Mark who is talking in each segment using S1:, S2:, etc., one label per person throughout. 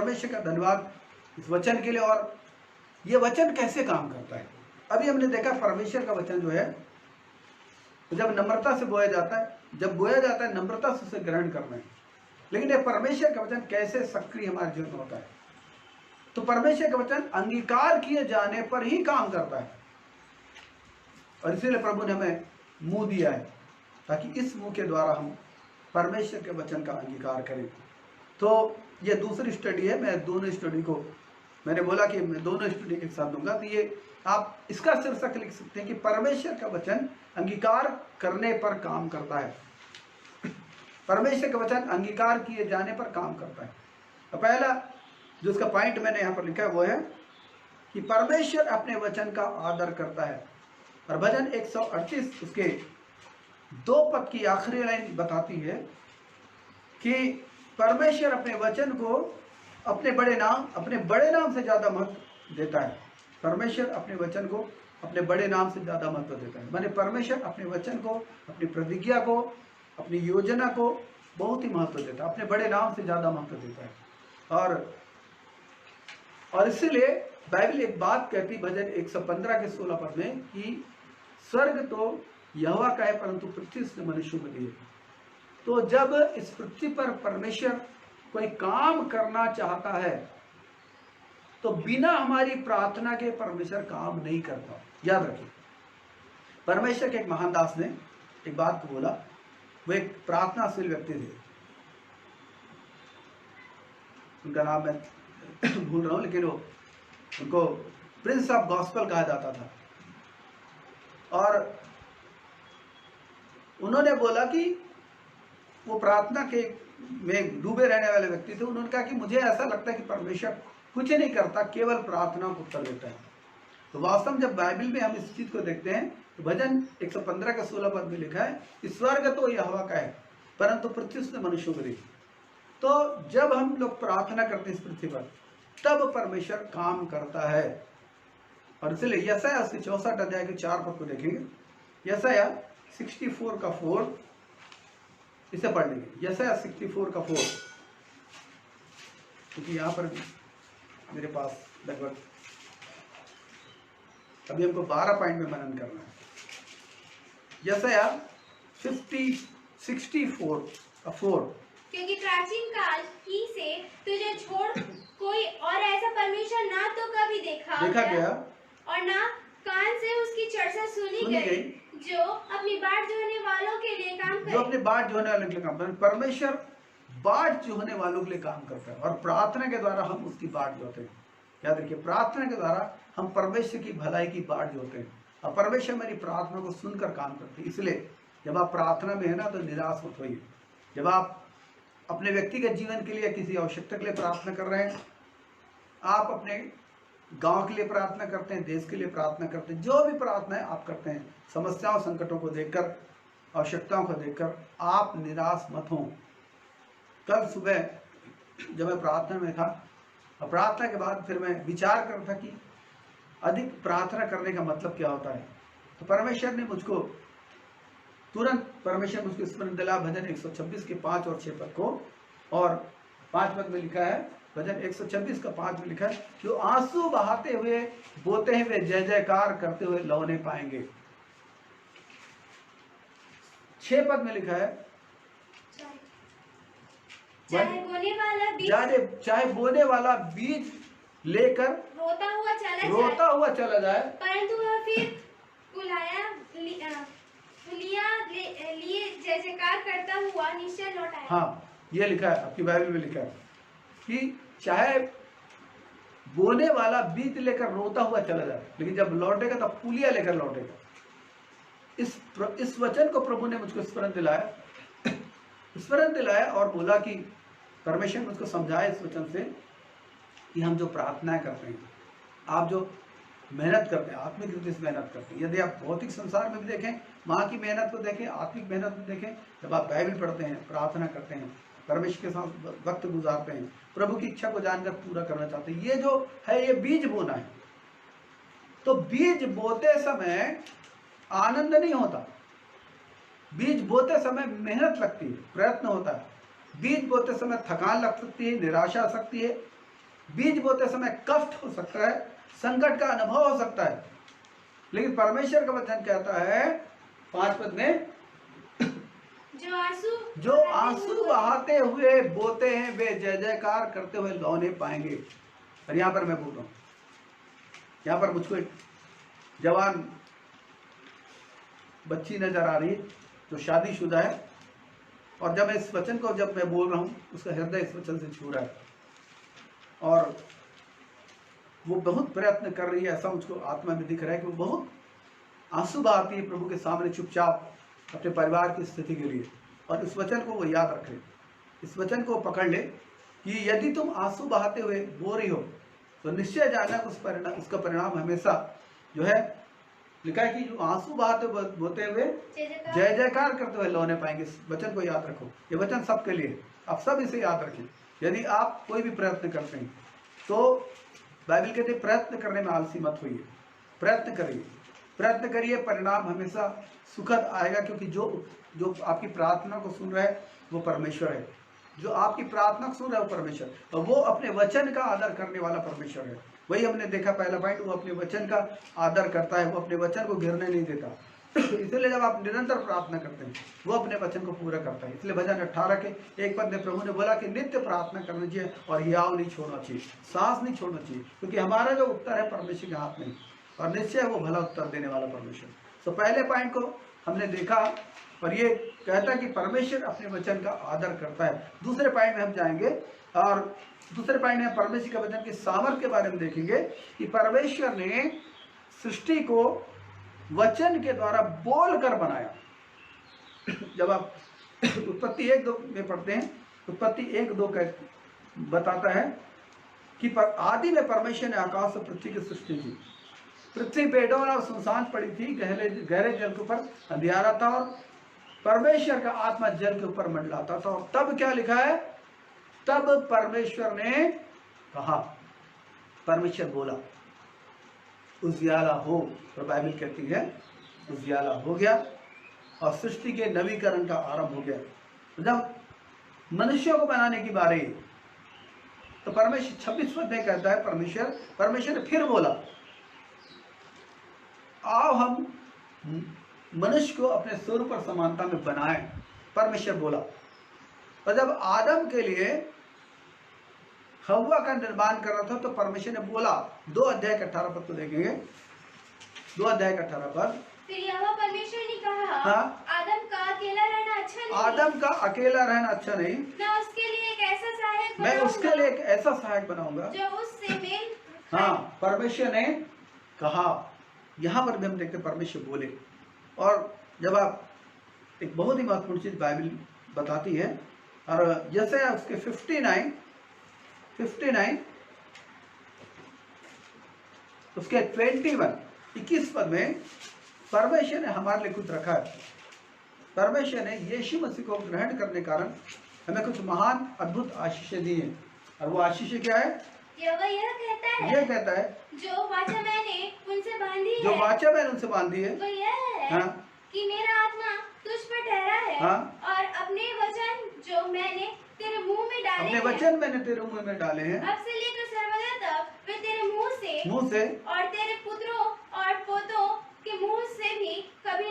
S1: परमेश्वर का धन्यवाद इस वचन के लिए। और ये वचन कैसे काम करता है, अभी हमने देखा परमेश्वर का वचन जो है जब नम्रता से बोया जाता है, जब बोया जाता है नम्रता से उसे ग्रहण करना है। लेकिन ये परमेश्वर का वचन कैसे सक्रिय हमारे जीवन में होता है, तो परमेश्वर का वचन अंगीकार किए जाने पर ही काम करता है। और इसीलिए प्रभु ने हमें मुंह दिया है ताकि इस मुंह के द्वारा हम परमेश्वर के वचन का अंगीकार करें। तो ये दूसरी स्टडी है, मैं दोनों स्टडी को, मैंने बोला कि मैं दोनों स्टडी एक साथ दूंगा, तो ये आप इसका शीर्षक लिख सकते हैं कि परमेश्वर का वचन अंगीकार करने पर काम करता है। परमेश्वर का वचन अंगीकार किए जाने पर काम करता है। तो पहला जो उसका पॉइंट मैंने यहाँ पर लिखा है वो है कि परमेश्वर अपने वचन का आदर करता है। और भजन 138 उसके 2 पद की आखिरी लाइन बताती है कि परमेश्वर अपने वचन को अपने बड़े नाम से ज़्यादा महत्व देता है। परमेश्वर अपने वचन को अपने बड़े नाम से ज़्यादा महत्व देता है। माने परमेश्वर अपने वचन को, अपनी प्रतिज्ञा को, अपनी योजना को बहुत ही महत्व देता है, अपने बड़े नाम से ज़्यादा महत्व देता है। और इसीलिए बाइबल एक बात कहती भजन 115 के 16 पद में कि स्वर्ग तो यहोवा का है परंतु पृथ्वी से मनुष्यों को दी है। तो जब इस पृथ्वी पर परमेश्वर कोई काम करना चाहता है तो बिना हमारी प्रार्थना के परमेश्वर काम नहीं करता। याद रखिए, परमेश्वर के एक महान दास ने एक बात को बोला, वो एक प्रार्थनाशील व्यक्ति थे, उनका नाम मैं भूल रहा हूं, लेकिन वो उनको प्रिंस ऑफ गॉस्पेल कहा जाता था। और उन्होंने बोला कि वो प्रार्थना के में डूबे रहने वाले व्यक्ति थे। उन्होंने कहा कि मुझे ऐसा लगता है कि परमेश्वर कुछ नहीं करता, केवल प्रार्थना को उत्तर देता है। तो वास्तव में जब बाइबल में हम इस चीज को देखते हैं तो भजन 115 का 16 पद में लिखा है कि स्वर्ग तो यहोवा का है परंतु पृथ्वी उसने मनुष्यों को दी। तो जब हम लोग प्रार्थना करते हैं इस पृथ्वी पर तब परमेश्वर काम करता है। और इसलिए यशायाह उसके 64 अध्याय के 4 पद को देखेंगे, यशायाह 64 का 4, इसे पढ़ लेंगे। यशायाह 64 का 4, क्योंकि यहाँ पर मेरे पास लगभग अभी हमको 12 पॉइंट में मनन करना है। यशायाह 64 का 4,
S2: क्योंकि प्राचीन काल ही से तुझे छोड़ कोई और ऐसा परमेश्वर ना तो कभी देखा
S1: गया
S2: और ना कान से उसकी चर्चा सुनी गई, जो अपनी बाट जोहने वालों के लिए काम करे।
S1: जो अपनी बाट जोहने वालों के लिए काम करे। परमेश्वर बाट जोहने वालों के लिए काम करता है और प्रार्थना के द्वारा हम उसकी बाट जोते हैं। याद रखिए, प्रार्थना के द्वारा हम परमेश्वर की भलाई की बाट जोते हैं और परमेश्वर मेरी प्रार्थना को सुनकर काम करते हैं। इसलिए जब आप प्रार्थना में है ना तो निराश मत होइए। जब आप अपने व्यक्तिगत जीवन के लिए किसी आवश्यकता के लिए प्रार्थना कर रहे हैं, आप अपने गांव के लिए प्रार्थना करते हैं, देश के लिए प्रार्थना करते हैं, जो भी प्रार्थना है आप करते हैं, समस्याओं संकटों को देखकर, आवश्यकताओं को देखकर आप निराश मत हों। कल सुबह जब मैं प्रार्थना में था और प्रार्थना के बाद फिर मैं विचार कर रहा था कि अधिक प्रार्थना करने का मतलब क्या होता है, तो परमेश्वर ने मुझको तुरंत स्मरण दिला भजन 126 के 5 और 6 पद को। और 5 पद में लिखा है, भजन 126 का 5 में लिखा है, जो आंसू बहाते हुए बोते हैं वे जय जयकार करते हुए लौने पाएंगे। 6 पद में लिखा है,
S2: चाहे
S1: बोने वाला बीज लेकर रोता हुआ चला जाए
S2: परंतु वह फिर लिए जय जयकार करता हुआ निश्चय लौट आएगा।
S1: हाँ, ये लिखा है आपकी बाइबल में लिखा है कि चाहे बोने वाला बीज लेकर रोता हुआ चला जाए, लेकिन जब लौटेगा तब पुलिया लेकर लौटेगा। इस वचन को प्रभु ने मुझको स्मरण दिलाया और बोला कि परमेश्वर मुझको समझाए इस वचन से कि हम जो प्रार्थनाएं करते हैं, आप जो मेहनत करते हैं, आत्मिक रीति से मेहनत करते हैं, यदि आप भौतिक संसार में भी देखें, माँ की मेहनत को देखें, आत्मिक मेहनत को देखें, जब आप बाइबल पढ़ते हैं, प्रार्थना करते हैं, परमेश्वर के साथ वक्त गुजारते हैं, प्रभु की इच्छा को जानकर पूरा करना चाहते हैं, ये जो है ये बीज बोना है। तो बीज बोते समय आनंद नहीं होता, बीज बोते समय मेहनत लगती है, प्रयत्न होता है। बीज बोते समय थकान लग सकती है, निराशा आ सकती है, बीज बोते समय कष्ट हो सकता है, संकट का अनुभव हो सकता है, लेकिन परमेश्वर का वचन कहता है 5 पद में, जो आंसू बहाते हुए बोते हैं वे जय जयकार करते हुए लौने पाएंगे। और यहाँ पर मैं बोल रहा हूँ, यहाँ पर मुझको एक जवान बच्ची नजर आ रही है जो शादीशुदा है, और जब इस वचन को जब मैं बोल रहा हूँ उसका हृदय इस वचन से छू रहा है और वो बहुत प्रयत्न कर रही है, ऐसा मुझको आत्मा में दिख रहा है कि वो बहुत आंसू बहाती है प्रभु के सामने चुपचाप अपने परिवार की स्थिति के लिए। और इस वचन को वो याद रखे, इस वचन को पकड़ ले कि यदि तुम आंसू बहाते हुए रो रही हो तो निश्चय जानना उसका परिणाम हमेशा जो है, लिखा है कि जो आंसू बहाते बोते हुए जय जयकार करते हुए लौने पाएंगे। इस वचन को याद रखो, ये वचन सबके लिए, आप सब इसे याद रखें। यदि आप कोई भी प्रयत्न करते हैं तो बाइबल कहते हैं प्रयत्न करने में आलसी मत होइए, प्रयत्न करिए, प्रयत्न करिए, परिणाम हमेशा सुखद आएगा, क्योंकि जो आपकी प्रार्थना को सुन रहा है वो परमेश्वर है, जो आपकी प्रार्थना को सुन रहा है वो परमेश्वर, और वो अपने वचन का आदर करने वाला परमेश्वर है। वही हमने देखा पहला पॉइंट, वो अपने वचन का आदर करता है, वो अपने वचन को गिरने नहीं देता। इसलिए जब आप निरंतर प्रार्थना करते हैं वो अपने वचन को पूरा करता है। इसलिए भजन 18 के 1 पद में प्रभु ने बोला कि नित्य प्रार्थना करनी चाहिए और हियाव नहीं छोड़ना चाहिए, सांस नहीं छोड़ना चाहिए, क्योंकि हमारा जो उत्तर है परमेश्वर के हाथ में, और निश्चय वो भला उत्तर देने वाला परमेश्वर। तो पहले पॉइंट को हमने देखा और ये कहता है कि परमेश्वर अपने वचन का आदर करता है। दूसरे पॉइंट में हम जाएंगे और दूसरे पॉइंट में परमेश्वर के वचन की सामर्थ के बारे में देखेंगे कि परमेश्वर ने सृष्टि को वचन के द्वारा बोलकर बनाया। जब आप उत्पत्ति 1-2 में पढ़ते हैं, उत्पत्ति 1-2 का बताता है कि आदि में परमेश्वर ने आकाश और पृथ्वी की सृष्टि की। पृथ्वी बेडौल और सुनसान पड़ी थी, गहरे जल के ऊपर अंधियारा था और परमेश्वर का आत्मा जल के ऊपर मंडलाता था। और तब क्या लिखा है, तब परमेश्वर ने कहा, परमेश्वर बोला उजियाला हो, तो बाइबल कहती है उजियाला हो गया और सृष्टि के नवीकरण का आरंभ हो गया। जब मनुष्यों को बनाने की बारी तो परमेश्वर 26 पद में कहता है, परमेश्वर ने फिर बोला आओ हम मनुष्य को अपने स्वरूप और समानता में बनाएं, परमेश्वर बोला। और जब आदम के लिए हव्वा का निर्माण कर रहा था तो परमेश्वर ने बोला, 2 अध्याय का 18 पद को देखेंगे, 2 अध्याय का 18 पद।
S2: फिर यहोवा परमेश्वर ने कहा,
S1: हाँ,
S2: आदम का अकेला रहना अच्छा नहीं,
S1: आदम का अकेला रहना अच्छा नहीं,
S2: मैं उसके लिए एक ऐसा सहायक
S1: मैं उसके लिए एक ऐसा सहायक बनाऊंगा
S2: जो उससे मेल खाए।
S1: हाँ, परमेश्वर ने कहा। यहाँ पर भी हम देखते परमेश्वर बोले। और जब आप एक बहुत ही महत्वपूर्ण चीज बाइबल बताती है, और जैसे उसके 59 उसके 21 पद में परमेश्वर ने हमारे लिए कुछ रखा है। परमेश्वर ने यीशु मसीह को ग्रहण करने के कारण हमें कुछ महान अद्भुत आशीषें दी हैं। और वो आशीषें क्या है?
S2: यह कहता है जो वाचा मैंने उनसे बांधी है, वो यह है
S1: हाँ,
S2: कि मेरा आत्मा तुझ पर ठहरा है,
S1: हाँ,
S2: और अपने वचन जो मैंने तेरे मुंह में डाले
S1: अपने वचन मैंने तेरे मुंह में डाले हैं,
S2: अब से लेकर सर्वदा तक वे तेरे मुंह से और तेरे पुत्रों और पोतों के मुंह से भी कभी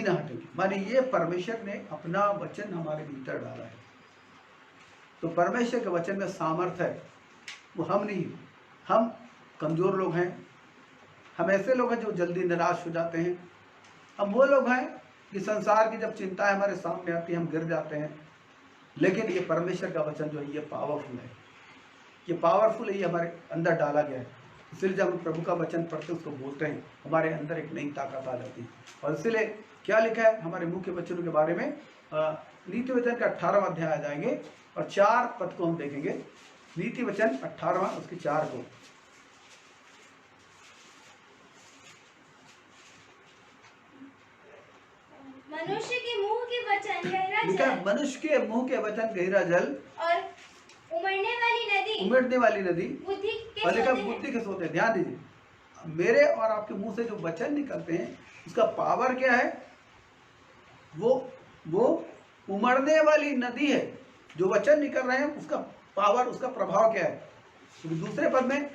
S2: ना हटेगी।
S1: माने ये परमेश्वर ने अपना वचन हमारे भीतर डाला है। तो परमेश्वर के वचन में सामर्थ है, वो हम नहीं, हम कमजोर लोग हैं, हम ऐसे लोग हैं जो जल्दी निराश हो जाते हैं, हम वो लोग हैं कि संसार की जब चिंताएं हमारे सामने आती है हम गिर जाते हैं। लेकिन ये परमेश्वर का वचन जो है ये पावरफुल है, ये पावरफुल है, ये हमारे अंदर डाला गया है। इसलिए जब हम प्रभु का वचन पढ़ते हैं, उसको बोलते हैं, हमारे अंदर एक नई ताकत आ जाती है। और इसलिए क्या लिखा है हमारे मुख्य वचनों के बारे में, नीति वचन का 18वां अध्याय आ जाएंगे और 4 पद को हम देखेंगे। नीति वचन 18वां उसके 4 को।
S2: मनुष्य के मुंह के वचन गहरा जल,
S1: मनुष्य के मुंह के वचन गहरा जल
S2: और उमड़ने वाली नदी बुद्धि
S1: के सोते। ध्यान दीजिए, मेरे और आपके मुंह से जो वचन निकलते हैं उसका पावर क्या है? वो उमड़ने वाली नदी है। जो वचन निकल रहे हैं उसका पावर, उसका प्रभाव क्या है? क्योंकि दूसरे पद में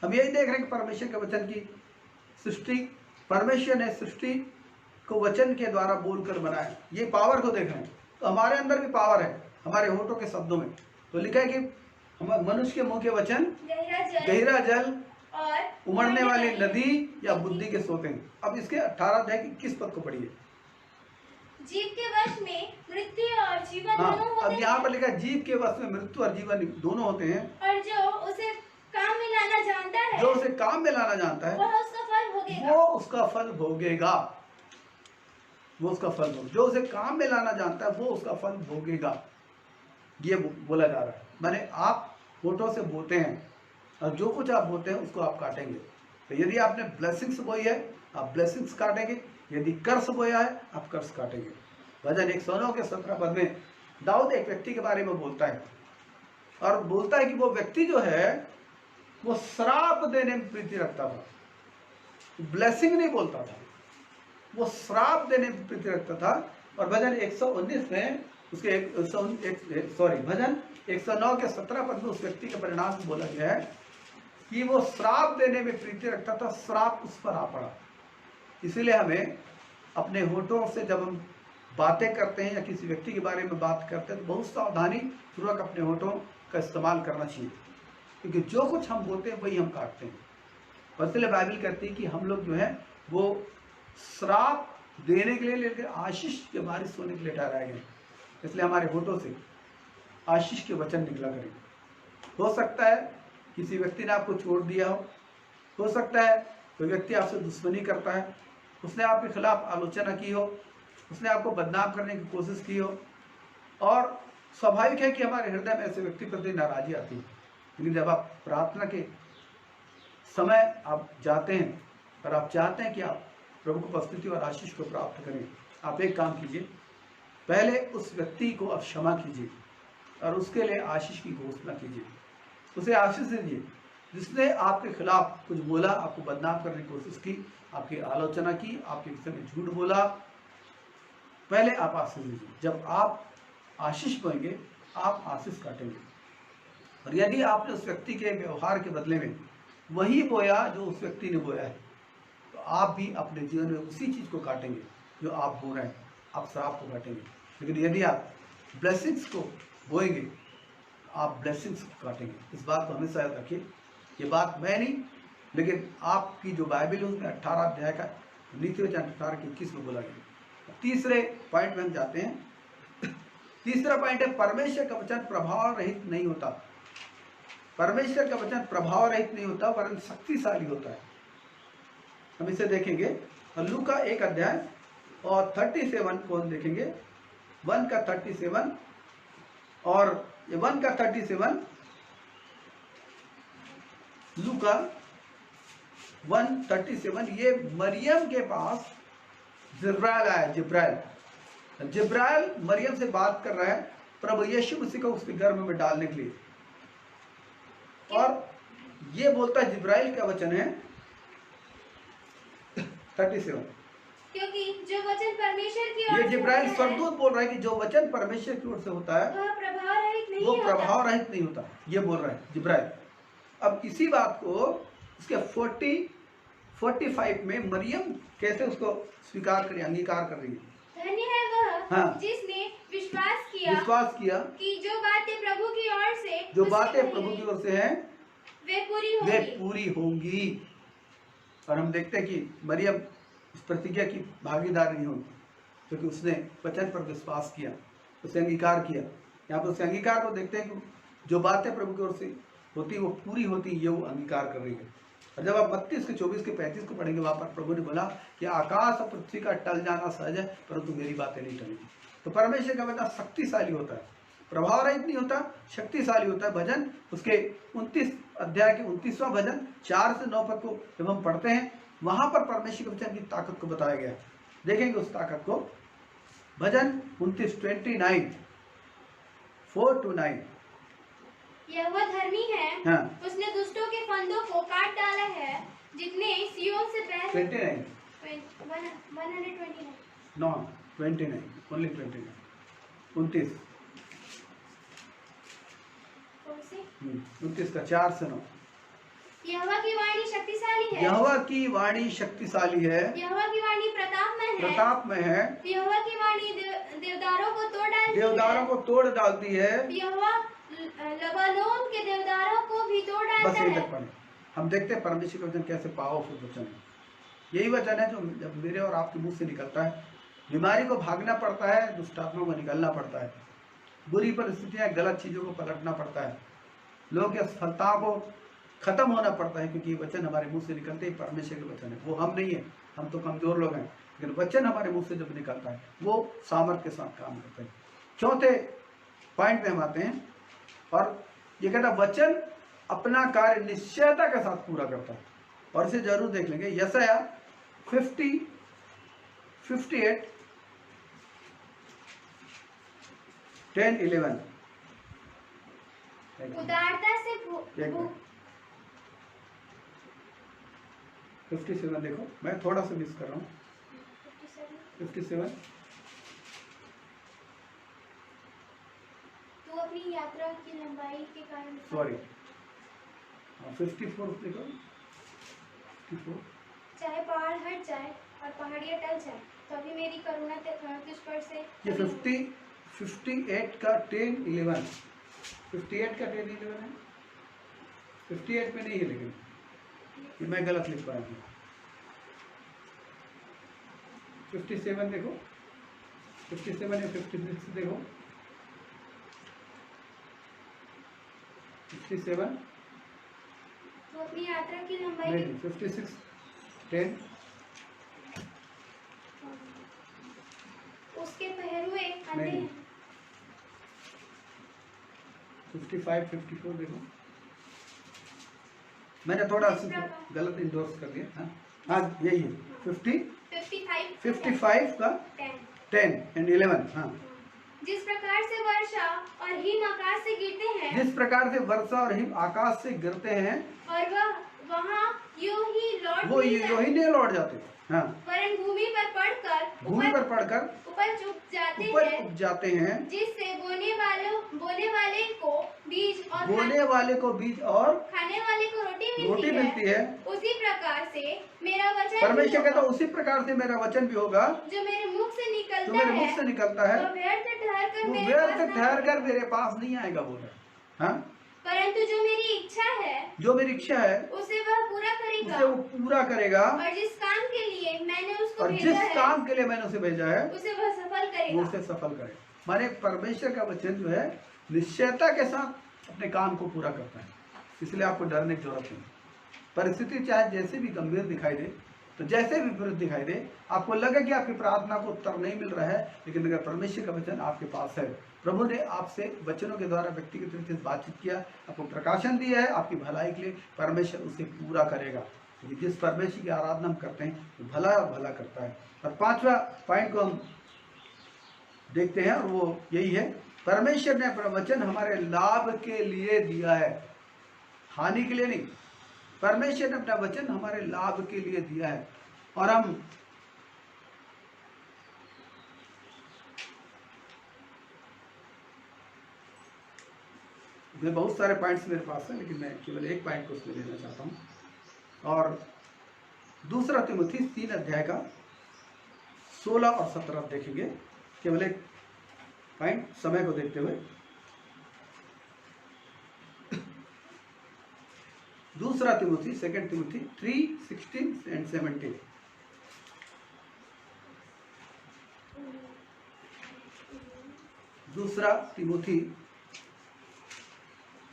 S1: हम यही देख रहे हैं कि परमेश्वर के वचन की सृष्टि, परमेश्वर ने सृष्टि को वचन के द्वारा बोलकर बनाया। ये पावर को देख रहे हैं। तो हमारे अंदर भी पावर है हमारे होठों के शब्दों में। तो लिखा है कि हम मनुष्य के मुंह के वचन गहरा जल
S2: और
S1: उमड़ने वाली नदी या बुद्धि के सोते हैं। अब इसके 18 अध्याय की किस पद को पढ़िए।
S2: जीव के वश में मृत्यु और जीवन दोनों होते हैं।
S1: अब यहाँ पर लिखा है जीव के वश में मृत्यु और जीवन दोनों होते हैं।
S2: और जो उसे काम में लाना जानता है,
S1: जो उसे काम में लाना जानता है,
S2: वह उसका फल भोगेगा।
S1: वो उसका फल भोगेगा। वो उसका फल भोगेगा। जो उसे काम में लाना जानता है वो उसका फल भोगेगा। ये बोला जा रहा है। माने आप होठों से बोते हैं और जो कुछ आप बोते हैं उसको आप काटेंगे। तो यदि आपने ब्लेसिंग्स बोई है आप ब्लेसिंग्स काटेंगे, यदि कर्स बोया है आप कर्स काटेंगे। भजन 109 के 17 पद में दाऊद एक व्यक्ति के बारे में बोलता है और बोलता है कि वो व्यक्ति जो है वो श्राप देने में प्रीति रखता था, ब्लेसिंग नहीं बोलता था, वो श्राप देने में प्रीति रखता था। और भजन 119 में उसके भजन 109 के 17 पद में उस व्यक्ति के परिणाम बोला गया है कि वो श्राप देने में प्रीति रखता था, श्राप उस पर आ पड़ा। इसीलिए हमें अपने होठों से जब हम बातें करते हैं या किसी व्यक्ति के बारे में बात करते हैं तो बहुत सावधानी पूर्वक अपने होठों का इस्तेमाल करना चाहिए, क्योंकि जो कुछ हम बोलते हैं वही हम काटते हैं। और इसलिए बाइबल कहती है कि हम लोग जो है वो श्राप देने के लिए लेकिन आशीष के बारिश होने के लिए ठहराए गए। इसलिए हमारे होठों से आशीष के वचन निकला करें। हो सकता है किसी व्यक्ति ने आपको छोड़ दिया हो सकता है कोई व्यक्ति आपसे दुश्मनी करता है, उसने आपके खिलाफ आलोचना की हो, उसने आपको बदनाम करने की कोशिश की हो, और स्वाभाविक है कि हमारे हृदय में ऐसे व्यक्ति प्रति नाराजी आती है। लेकिन जब आप प्रार्थना के समय आप जाते हैं और आप चाहते हैं कि आप प्रभु की उपस्थिति और आशीष को प्राप्त करें, आप एक काम कीजिए, पहले उस व्यक्ति को आप क्षमा कीजिए और उसके लिए आशीष की घोषणा कीजिए। उसे आशीष दीजिए जिसने आपके खिलाफ कुछ बोला, आपको बदनाम करने की कोशिश की, आपकी आलोचना की, आपके विषय में झूठ बोला, पहले आप आशीष दीजिए। जब आप आशीष पाएंगे आप आशीष काटेंगे। और यदि आपने उस व्यक्ति के व्यवहार के बदले में वही बोया जो उस व्यक्ति ने बोया है, तो आप भी अपने जीवन में उसी चीज़ को काटेंगे जो आप बो रहे हैं, आप श्राप को काटेंगे। लेकिन यदि आप ब्लेसिंग्स को बोएंगे आप ब्लेसिंग्स को काटेंगे। इस बात को हमेशा याद रखिए। ये बात मैं नहीं, लेकिन आपकी जो बाइबल है उसमें 18 अध्याय का नीति वचन 18 के 21 में बोला गया। तीसरे पॉइंट में हम जाते हैं। तीसरा पॉइंट है परमेश्वर का वचन प्रभाव रहित नहीं होता। परमेश्वर का वचन प्रभाव रहित नहीं होता वरन शक्तिशाली होता है। हम इसे देखेंगे और लूका 1 अध्याय और 37 को हम देखेंगे। 1 का 37 और 1 का 37 लूका 1:37 ये मरियम के पास जिब्राइल आया। जिब्राइल मरियम से बात कर रहा है प्रभु यीशु मसीह को उसके गर्भ में डालने के लिए। और ये बोलता है जिब्राइल का वचन है 37,
S2: क्योंकि जो वचन परमेश्वर की ओर
S1: ये जिब्राइल स्वर्गदूत बोल रहा है कि जो वचन परमेश्वर की ओर से होता है
S2: वह प्रभाव रहित
S1: नहीं होता। ये बोल रहा है जिब्राइल। अब इसी बात को उसके 45 में मरियम कैसे उसको स्वीकार करी, अंगीकार कर रही है।
S2: धन्य है वह जिसने विश्वास किया कि जो बातें प्रभु की ओर से हैं वे
S1: पूरी होंगी। और हम देखते हैं कि मरियम इस प्रतिज्ञा की भागीदार नहीं होगी, क्योंकि उसने वचन पर विश्वास किया, उसे अंगीकार किया। यहाँ पर उसे अंगीकार को देखते हैं कि जो बातें प्रभु की ओर से होती वो पूरी होती, ये वो अंगीकार कर रही है। और जब आप 32 के 24 के 35 को पढ़ेंगे, वहाँ पर प्रभु ने बोला कि आकाश और पृथ्वी का टल जाना सहज है परंतु मेरी बातें नहीं टलेंगी। तो परमेश्वर का वचन शक्तिशाली होता है, प्रभाव रहित नहीं होता, शक्तिशाली होता है। भजन उसके 29 अध्याय के 29वां भजन 4 से 9 पद को जब हम पढ़ते हैं, वहां पर परमेश्वर के वचन की ताकत को बताया गया है। देखेंगे उस ताकत को। भजन 29 4-9।
S2: यह वह धर्मी है, उसने दुष्टों के फंदों को काट डाला है, जितने सियोन से पहले
S1: 29
S2: 129
S1: नो 29 ओनली 29 29
S2: कौन से
S1: 29 का 4 से 9।
S2: यहोवा की वाणी शक्तिशाली है।
S1: यहोवा की वाणी शक्तिशाली है।
S2: यहोवा की वाणी
S1: प्रताप में है।
S2: यहोवा की वाणी देवदारों को तोड़ डालती है।
S1: देवदारों को तोड़ डालती है।
S2: यहोवा लबानोन के देवदारों को भी तोड़ डालता
S1: बस
S2: है।
S1: ये तक पढ़े। हम देखते हैं परमेश्वर का वचन कैसे पावरफुल वचन है। यही वचन है जो जब मेरे और आपके मुंह से निकलता है, बीमारी को भागना पड़ता है, दुष्ट आत्मा को निकलना पड़ता है, बुरी परिस्थितियां, गलत चीजों को पलटना पड़ता है, लोगों की असफलता को खत्म होना पड़ता है, क्योंकि ये वचन हमारे मुंह से निकलते ही परमेश्वर के वचन है। वो हम नहीं है, हम तो कमजोर लोग हैं, लेकिन वचन हमारे मुंह से जब निकलता है वो सामर्थ के साथ काम करते हैं। चौथे पॉइंट पे हम आते हैं और ये कहता वचन अपना कार्य निश्चयता के साथ पूरा करता है। और इसे जरूर देख लेंगे। यशाया 50, 58, 10, 11।
S2: उदारता से
S1: 57 देखो, मैं थोड़ा सा मिस कर रहा हूँ। 57
S2: तू अपनी यात्रा की लंबाई के कारण,
S1: सॉरी 54 देखो, 54।
S2: चाहे पहाड़ हट जाए और पहाड़ियां टल जाए तो भी मेरी करुणा तुझ पर से।
S1: ये 58 का 10, 11, 58 का 10, 11 है। 58 में नहीं है, लेकिन ये मैं गलत लिख पाया हूँ। 57 देखो, 57 या 56 देखो, 57
S2: तो अपनी यात्रा की लंबाई
S1: नहीं, 56, 10,
S2: उसके पहरुए अंधे
S1: नहीं,
S2: हैं।
S1: 55, 54 देखो, मैंने थोड़ा गलत इंडोर्स कर दिया। हाँ यही है 55 का 10 and 11। हाँ,
S2: जिस प्रकार से वर्षा और हिम आकाश से गिरते हैं,
S1: जिस प्रकार से वर्षा और हिम आकाश से गिरते हैं,
S2: और वह वहाँ यूं ही लौट
S1: वो यूं ही नहीं लौट जाते। हाँ,
S2: वरन भूमि पर पड़कर उपज उग
S1: जाते हैं,
S2: जिससे बोने वाले को बीज और खाने वाले को रोटी मिलती है। उसी प्रकार से मेरा वचन,
S1: परमेश्वर कहता है, उसी प्रकार से मेरा वचन भी होगा
S2: जो मेरे मुख से
S1: निकलता है,
S2: वो
S1: व्यर्थ ठहर कर मेरे पास नहीं आएगा, बोल रहा है। हाँ,
S2: परंतु जो मेरी इच्छा है उसे वह पूरा करेगा, और जिस काम के लिए मैंने उसे भेजा है उसे वह सफल करेगा।
S1: माने परमेश्वर का वचन जो है निश्चयता के साथ अपने काम को पूरा करता है, इसलिए आपको डरने की जरूरत नहीं। परिस्थिति चाहे जैसे भी गंभीर दिखाई दे, तो जैसे भी विपरीत दिखाई दे, आपको लगे कि आपकी प्रार्थना को उत्तर नहीं मिल रहा है, लेकिन अगर परमेश्वर का वचन आपके पास है, प्रभु ने आपसे वचनों के द्वारा व्यक्तिगत रूप से बातचीत किया, आपको प्रकाशन दिया है आपकी भलाई के लिए, परमेश्वर उसे पूरा करेगा। क्योंकि जिस परमेश्वर की आराधना हम करते हैं वो भला और भला करता है। और पांचवा पॉइंट को हम देखते हैं, और वो यही है, परमेश्वर ने अपना वचन हमारे लाभ के लिए दिया है, हानि के लिए नहीं। परमेश्वर ने अपना वचन हमारे लाभ के लिए दिया है। और हम मैं बहुत सारे पॉइंट्स मेरे पास है, लेकिन मैं केवल एक पॉइंट को उसमें लेना चाहता हूँ। और दूसरा तीमुथी 3 अध्याय का 16 और 17 देखेंगे, केवल एक पॉइंट समय को देखते हुए। दूसरा तीमुथी, 2 तीमुथी 3, 16 and 17।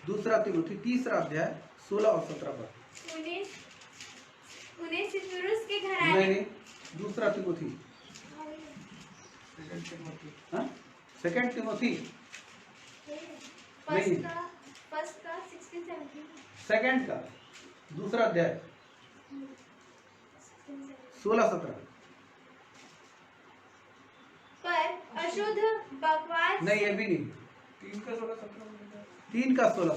S1: दूसरा तीमुथी 3 अध्याय 16 और 17 पर।
S2: उन्हें पुरुष के घराने,
S1: नहीं, दूसरा तीमुथी, 2 तीमुथी नहीं, सेकंड का दूसरा अध्याय 16, 17
S2: पर अशुद्ध बकवास
S1: नहीं, ये भी नहीं। 3 का 16, 17, 3 का 16,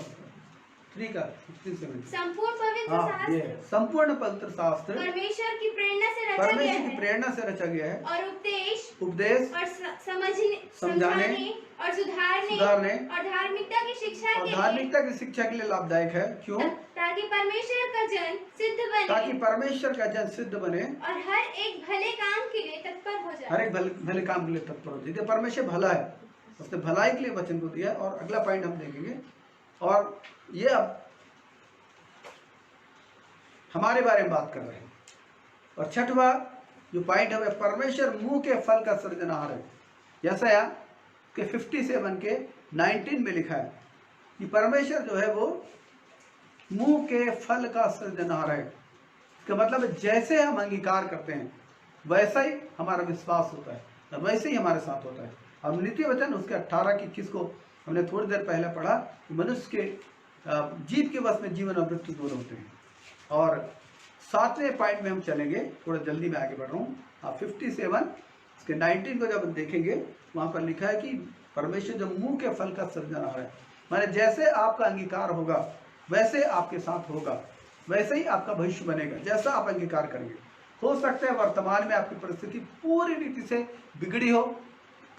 S1: 17
S2: संपूर्ण पवित्र शास्त्र,
S1: संपूर्ण पवित्र शास्त्र
S2: परमेश्वर की प्रेरणा से रचा गया है,
S1: और उपदेश
S2: और समझाने और सुधारने और धार्मिकता की शिक्षा
S1: के लिए लाभदायक है। क्यों?
S2: ताकि परमेश्वर का जन सिद्ध बने और हर एक भले काम के लिए तत्पर हो जाए।
S1: परमेश्वर भला है, उसने भलाई के लिए वचन को दिया। और अगला पॉइंट हम देखेंगे, और ये अब हमारे बारे में बात कर रहे हैं। और छठवां जो पॉइंट है, परमेश्वर मुंह के फल का सृजनहार है। यशायाह के 57 के 19 में लिखा है कि परमेश्वर जो है वो मुंह के फल का सृजनहार है। इसका मतलब है जैसे हम अंगीकार करते हैं वैसा ही हमारा विश्वास होता है और वैसे ही हमारे साथ होता है। अब नित्य वचन उसके 18 की 21 को हमने थोड़ी देर पहले पढ़ा कि मनुष्य के जीत के वश में जीवन और मृत्यु दोनों होते हैं। और 7वें पॉइंट में हम चलेंगे, थोड़ा जल्दी में आगे बढ़ रहा हूँ। आप 57 इसके 19 को जब देखेंगे वहाँ पर लिखा है कि परमेश्वर जो मुंह के फल का सृजनहार है, माने जैसे आपका अंगीकार होगा वैसे आपके साथ होगा, वैसे ही आपका भविष्य बनेगा जैसा आप अंगीकार करेंगे। हो सकता है वर्तमान में आपकी परिस्थिति पूरी रीति से बिगड़ी हो,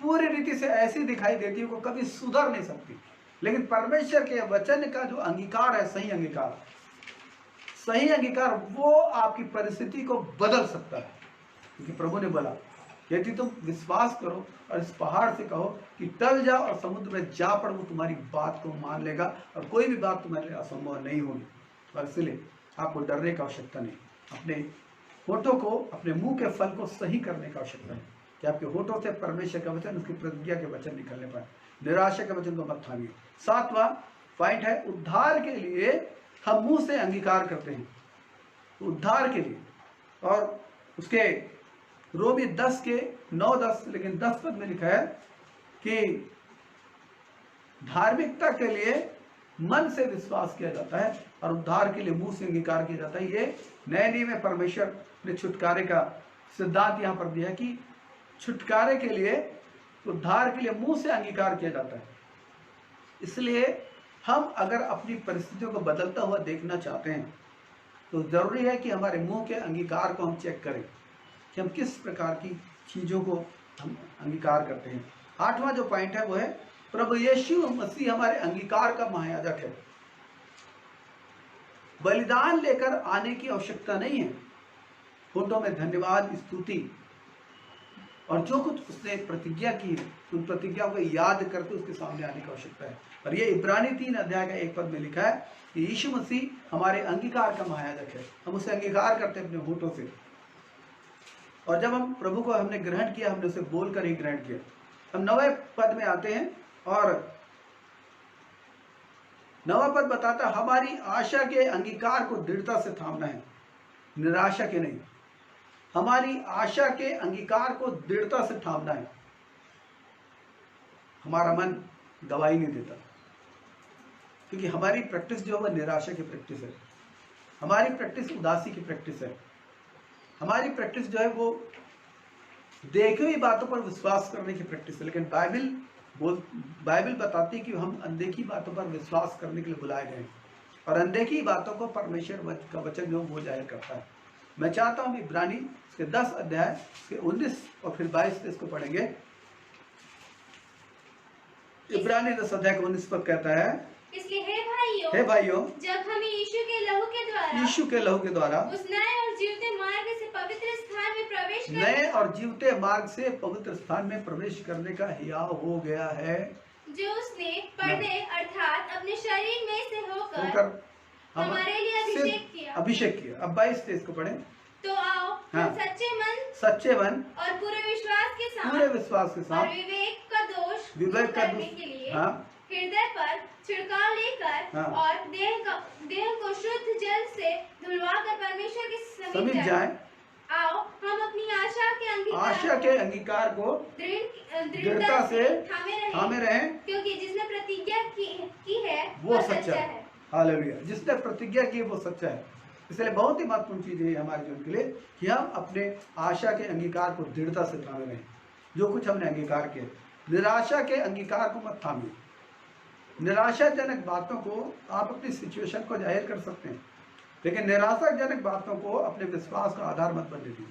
S1: पूरी रीति से ऐसी दिखाई देती हो, कभी सुधर नहीं सकती, लेकिन परमेश्वर के वचन का जो अंगीकार है, सही अंगीकार वो आपकी परिस्थिति को बदल सकता है। क्योंकि प्रभु ने बोला यदि तुम विश्वास करो और इस पहाड़ से कहो कि टल जा और समुद्र में जा पड़, वो तुम्हारी बात को मान लेगा और कोई भी बात तुम्हारे लिए असंभव नहीं होगी। और इसलिए आपको डरने की आवश्यकता नहीं, अपने होठों को, अपने मुंह के फल को सही करने की आवश्यकता है कि आपके होठों से परमेश्वर का वचन, उसकी प्रतिज्ञा के वचन निकलने पाए। निराशा के वचन को मत थामिए। 7वां पॉइंट है उद्धार के लिए हम मुंह से अंगीकार करते हैं, उद्धार के लिए। और उसके रोमी 10 के 9-10 लेकिन 10 पद में लिखा है कि धार्मिकता के लिए मन से विश्वास किया जाता है और उद्धार के लिए मुंह से अंगीकार किया जाता है। ये नए नियम में परमेश्वर ने छुटकारे का सिद्धांत यहाँ पर दिया कि छुटकारे के लिए, उद्धार के लिए मुंह से अंगीकार किया जाता है। इसलिए हम अगर अपनी परिस्थितियों को बदलता हुआ देखना चाहते हैं तो जरूरी है कि हमारे मुंह के अंगीकार को हम चेक करें कि हम किस प्रकार की चीजों को हम अंगीकार करते हैं। 8वां जो पॉइंट है वो है प्रभु यीशु मसीह हमारे अंगीकार का महायाजक है। बलिदान लेकर आने की आवश्यकता नहीं है, होठों में धन्यवाद, स्तुति और जो कुछ उसने प्रतिज्ञा की उन प्रतिज्ञाओं को याद करके उसके सामने आने की आवश्यकता है। और ये इब्रानी 3 अध्याय का 1 पद में लिखा है कि यीशु मसीह हमारे अंगीकार का महायाजक है। हम उसे अंगीकार करते हैं अपने होठों से, और जब हम प्रभु को हमने ग्रहण किया, हमने उसे बोलकर ही ग्रहण किया। हम 9वें पद में आते हैं और 9वां पद बताता है हमारी आशा के अंगीकार को दृढ़ता से थामना है, निराशा के नहीं। हमारी आशा के अंगीकार को दृढ़ता से थामना है। हमारा मन गवाही नहीं देता, क्योंकि हमारी प्रैक्टिस जो है वह निराशा की प्रैक्टिस है, हमारी प्रैक्टिस उदासी की प्रैक्टिस है, हमारी प्रैक्टिस जो है वो देखी हुई बातों पर विश्वास करने की प्रैक्टिस है। लेकिन बाइबल बताती है कि हम अनदेखी बातों पर विश्वास करने के लिए बुलाए गए हैं, और अनदेखी बातों को परमेश्वर का वचन जो वो जाहिर करता है। मैं चाहता हूं इब्रानी इसके 10 अध्याय इसके 19 और फिर 22 इसको पढ़ेंगे। इब्रानी 10 अध्याय के 19 पद कहता है
S2: इसलिए हे
S1: भाइयों
S2: जब हमें यीशु के लहू के द्वारा उस नए और जीवते मार्ग से पवित्र स्थान में प्रवेश करने का हियाव हो गया है, जो उसने पर्दे अर्थात अपने शरीर में से होकर हमारे लिए
S1: अभिषेक किया। अब 22 को पढ़े।
S2: तो आओ हम सच्चे मन और पूरे विश्वास के साथ विवेक का दोष के लिए हृदय पर छिड़काव लेकर और देह को शुद्ध जल से धुलवाकर परमेश्वर के समीप जाएं। आओ हम अपनी आशा के अंगीकार को दृढ़ता से थामे रहें, क्योंकि जिसने प्रतिज्ञा की है वो सच्चा है।
S1: हालेलुया। जिसने प्रतिज्ञा की वो सच्चा है। इसलिए बहुत ही महत्वपूर्ण चीज है हमारे जीवन के लिए कि हम अपने आशा के अंगीकार को दृढ़ता से थामे रहें। जो कुछ हमने अंगीकार किया, निराशा के अंगीकार को मत थामिए। निराशाजनक बातों को आप अपनी सिचुएशन को जाहिर कर सकते हैं, लेकिन निराशाजनक बातों को अपने विश्वास का आधार मत बनने दीजिए,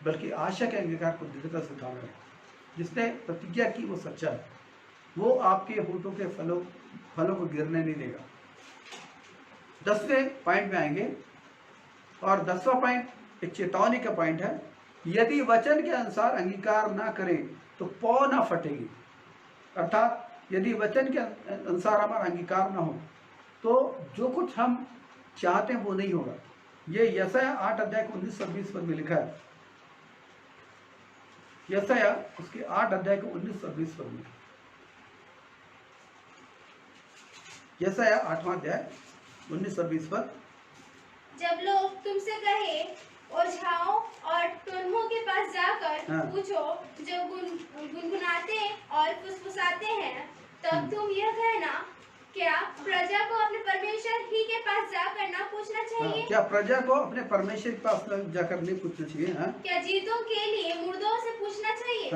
S1: बल्कि आशा के अंगीकार को दृढ़ता से थामे रहें। जिसने प्रतिज्ञा की वो सच्चा है, वो आपके होठों के फलों को गिरने नहीं देगा। 10वें पॉइंट में आएंगे, और 10वां पॉइंट एक चेतावनी का पॉइंट है। यदि वचन के अनुसार अंगीकार ना करें तो पौ ना फटेगी। अर्थात यदि वचन के अनुसार हमारा अंगीकार ना हो तो जो कुछ हम चाहते हैं वो नहीं होगा। ये यशायाह 8 अध्याय 19 और 20 पद में लिखा है। यशायाह उसके 8 अध्याय 19 और 20 पद में, यशायाह 8वां अध्याय 19 और 20 पद।
S2: जब लोग तुमसे कहे ओझाओं और टोन्हों के पास जाकर पूछो जो गुनगुनाते और फुसफुसाते हैं, तब तुम यह कहना, क्या प्रजा को अपने परमेश्वर ही के पास जाकर ना पूछना चाहिए?
S1: क्या प्रजा को अपने परमेश्वर के पास जाकर नहीं पूछना चाहिए?
S2: क्या जीतों के लिए मुर्दों से पूछना चाहिए?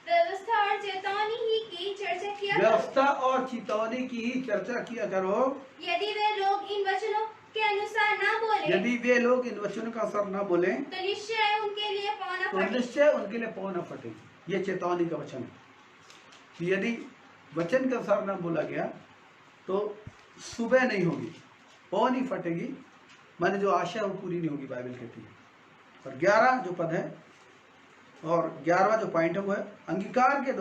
S2: व्यवस्था और चेतावनी ही की चर्चा किया करो।
S1: व्यवस्था और चेतावनी की ही चर्चा किया करो।
S2: यदि वे लोग इन वचनों के अनुसार ना बोले,
S1: यदि वे लोग इन वचनों का असर ना बोले,
S2: तो निश्चय उनके लिए पौ न फटे।
S1: ये चेतावनी का वचन है। यदि वचन का असर ना बोला गया तो सुबह नहीं होगी, पौ नहीं फटेगी, माने जो आशा है वो पूरी नहीं होगी, बाइबल कहती है। और 11 जो पद है और 11वां जो पॉइंट है वो है अंगीकार के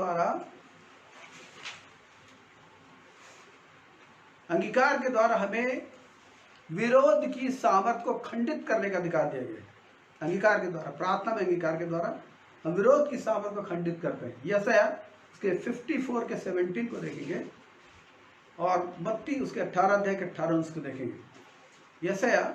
S1: द्वारा हमें विरोध की सामर्थ को खंडित करने का अधिकार दिया गया है। अंगीकार के द्वारा, प्रार्थना में अंगीकार के द्वारा हम विरोध की सामर्थ को खंडित करते हैं। यशायाह उसके 54 के 17 को देखेंगे और मत्ती उसके 18 अध्याय के 18 उसको देखेंगे। यशायाह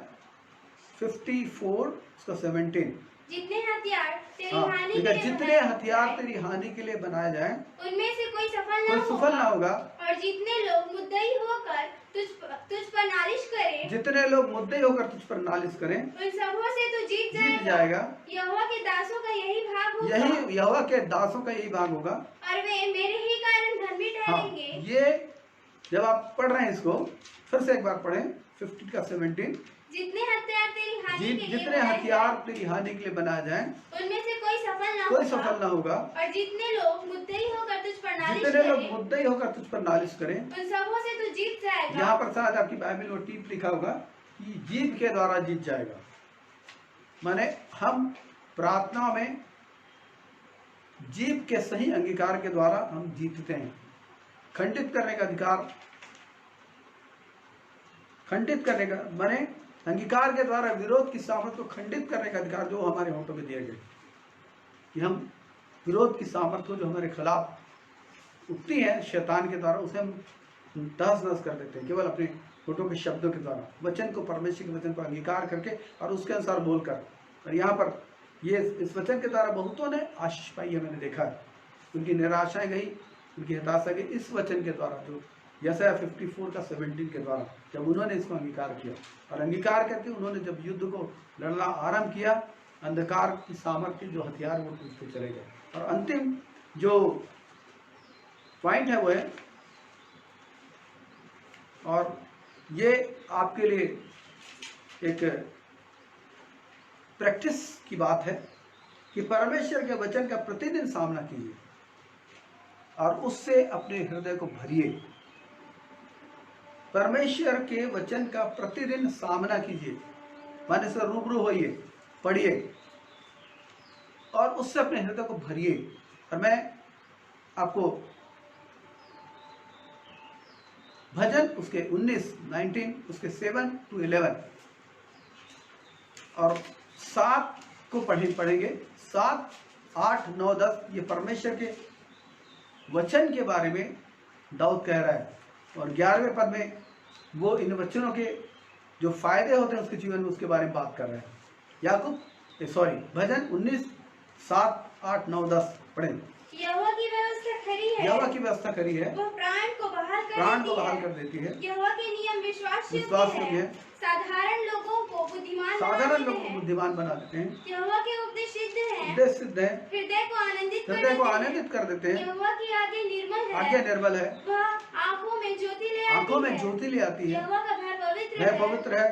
S1: 54 उसका 17।
S2: जितने हथियार तेरी हानि के लिए
S1: जितने हथियार तेरी हानि के लिए बनाए जाए
S2: उनमें से कोई सफल ना होगा। और जितने लोग मुद्दई होकर तुझ पर नालिश करें,
S1: जितने लोग मुद्दई होकर तुझ पर नालिश करें,
S2: उन सबों से तू जीत जाएगा। यहोवा के दासों का यही भाग होगा।
S1: यहोवा के दासों का यही भाग होगा,
S2: और वे मेरे ही कारण धर्मी ठहरेंगे।
S1: ये जब आप पढ़ रहे हैं इसको फिर से एक बार पढ़ें 50 का 17।
S2: जितने हथियार तेरी हानि के लिए
S1: बनाए जाएं,
S2: उनमें से कोई सफल ना होगा। और जितने लोग मुद्दई होकर तुझ पर नालिश करें, उन सबों से तू जीत जाएगा।
S1: यहाँ पर शायद आपकी बाइबल में टीप लिखा होगा कि जीत के द्वारा जीत जाएगा। माने हम प्रार्थना में जीत के सही अंगीकार के द्वारा हम जीतते हैं। खंडित करने का माने अंगीकार के द्वारा विरोध की सामर्थ को खंडित करने का अधिकार जो हमारे होठों में दिया गया, कि हम विरोध की सामर्थ को जो हमारे खिलाफ उठती है शैतान के द्वारा, उसे हम तहस-नहस कर देते हैं केवल अपने होठों के शब्दों के द्वारा, वचन को, परमेश्वर के वचन को अंगीकार करके और उसके अनुसार बोलकर। और यहाँ पर ये इस वचन के द्वारा बहुतों ने आशीष पाई है, मैंने देखा है। उनकी निराशाएं गई, उनकी हताशा गई इस वचन के द्वारा, जो यशायाह 54 का 17 के द्वारा, जब उन्होंने इसको अंगीकार किया। और अंगीकार करके उन्होंने जब युद्ध को लड़ना आरंभ किया, अंधकार की सामर्थ्य जो हथियार वो टूटते चले गए। और अंतिम जो पॉइंट है वो है, और ये आपके लिए एक प्रैक्टिस की बात है कि परमेश्वर के वचन का प्रतिदिन सामना कीजिए और उससे अपने हृदय को भरिए। परमेश्वर के वचन का प्रतिदिन सामना कीजिए, माने से रूबरू होइए, पढ़िए और उससे अपने हृदय को भरिए। और मैं आपको भजन उसके 19 उसके 7 to 11 और 7 को पढ़ेंगे। 7, 8, 9, 10 ये परमेश्वर के वचन के बारे में दाऊद कह रहा है। और 11वें पद में वो इन वचनों के जो फायदे होते हैं उसके जीवन में, उसके बारे में बात कर रहे हैं। भजन 19, 7, 8, 9, 10 पढ़ें।
S2: यहोवा की व्यवस्था खरी है, वो प्राण को बहाल कर देती है। यहोवा के नियम विश्वास योग्य है, साधारण लोगों को बुद्धिमान बना देते हैं। यहोवा के उपदेश सिद्ध है, हृदय को आनंदित कर देते हैं। यहोवा की आज्ञा निर्मल है, वह आंखों में ज्योति ले आती है। यहोवा का भय पवित्र है,